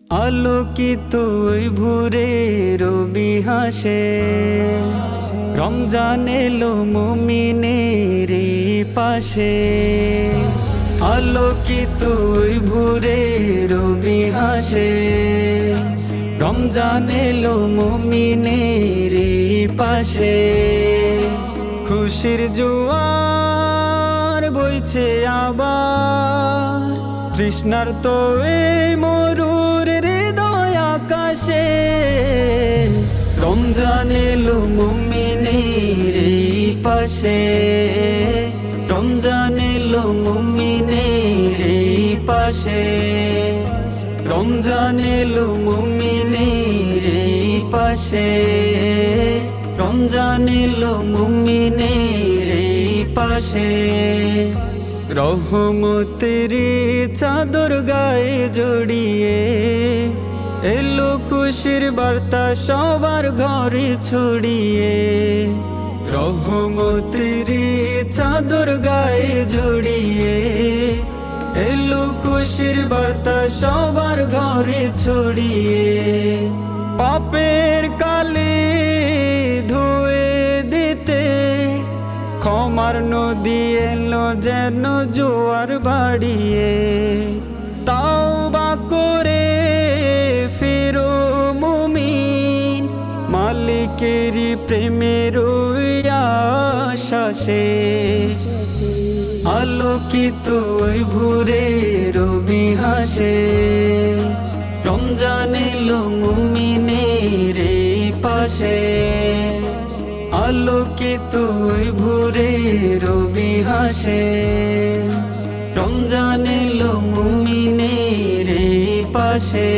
আলোকিত ওই ভোরে রবি হাসে, রমজান এলো মুমিনের পাশে। আলোকিত ওই ভোরে রবি হাসে, রমজান এলো মুমিনের পাশে। খুশির জোয়ার বইছে আবার, তৃষ্ণার তো এই মরুর হৃদয় আকাশে। রমজান এলো মুমিনের পাশে, রমজান এলো মুমিনের পাশে। রমজান এলো মুমিনের পাশে, রমজান এলো মুমিনের পাশে। রহমতের চাদর গায়ে জড়িয়ে এলো খুশির বার্তা সবার ঘরে ছড়িয়ে। রহমতের চাদর গায়ে জড়িয়ে এলো খুশির বার্তা সবার ঘরে ছড়িয়ে। পাপের কালি ধুয়ে দিতে ক্ষমার নদী এলো যেন জোয়ার বাড়িয়ে। তাওবা করে ফিরো মুমিন, মালিকেরই প্রেমের আশ্বাসে। আলোকিত ওই ভোরে রবি হাসে, রমজান এলো মুমিনের পাশে। আলোকিত ওই ভোরে রবি হাসে, রমজান এলো মুমিনের পাশে।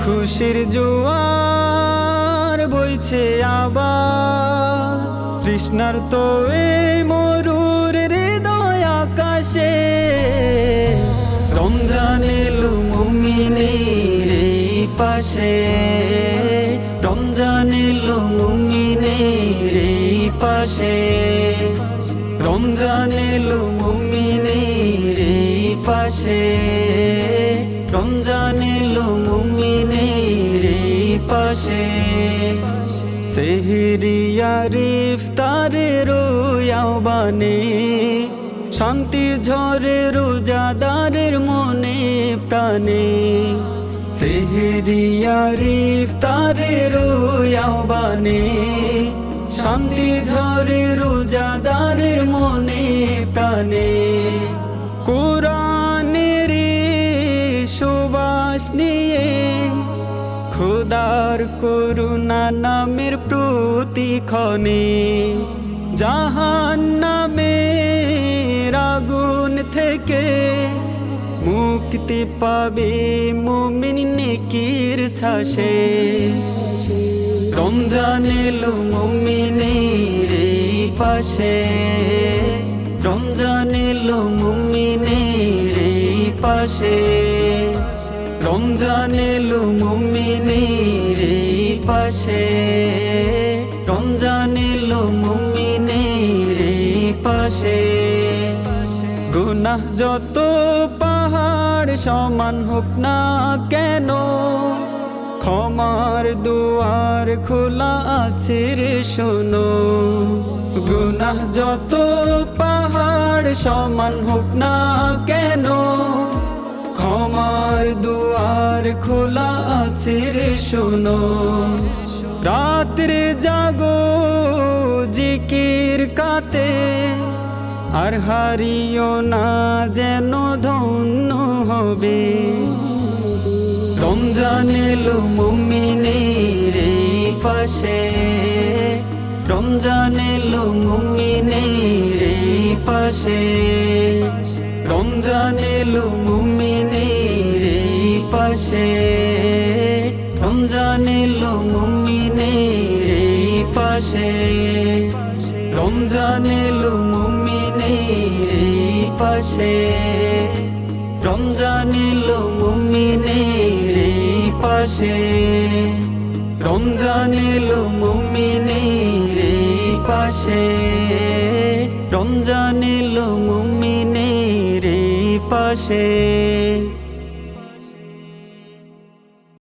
খুশির জোয়ার বইছে আবার, তৃষ্ণার তো এই মরুর হৃদয় আকাশে। রমজান এলো মুমিনের পাশে, রমজান এলো মুমিনের পাশে। রমজান এলো মুমিনের পাশে, রমজান এলো মুমিনের পাশে। সেহরিয়ার ইফতারের আহ্বানে শান্তি ঝরে রোজাদারের মনে প্রাণে। সেহরিয়ার ইফতারের আহ্বানে শান্তি ঝরে রোজাদারের মনে প্রাণে। কোরআনের সুবাস নিয়ে খোদার করুণা নামের প্রতিক্ষণে। জাহান্নামের আগুন থেকে মুক্তি পাবে মুমিন নেকির ছাসে। রমজান এলো মুমিনের পাশে, রমজান এলো মুমিনের পাশে। রমজান এলো মুমিনের পাশে, রমজান এলো মুমিনের পাশে। গুনাহ যত পাহাড় সমান হোক না কেন, ক্ষমার দুয়ার খোলা আছে রে শোনো। গুনাহ যত পাহাড় সমান হোক না কেন, ক্ষমার দুয়ার খোলা আছে রে শোনো। রাত্রে জাগো জিকির কাতে, আর হারিও না যেন ধন্য হবে। রমজান এলো মুমিনের পাশে, রমজান এলো মুমিনের পাশে। রমজান এলো মুমিনের পাশে, রমজান এলো মুমিনের পাশে। রমজান এলো মুমিনের পাশে, রমজান এলো মুমিনের পাশে। রমজান এলো মুমিনের পাশে, রমজান এলো মুমিনের পাশে।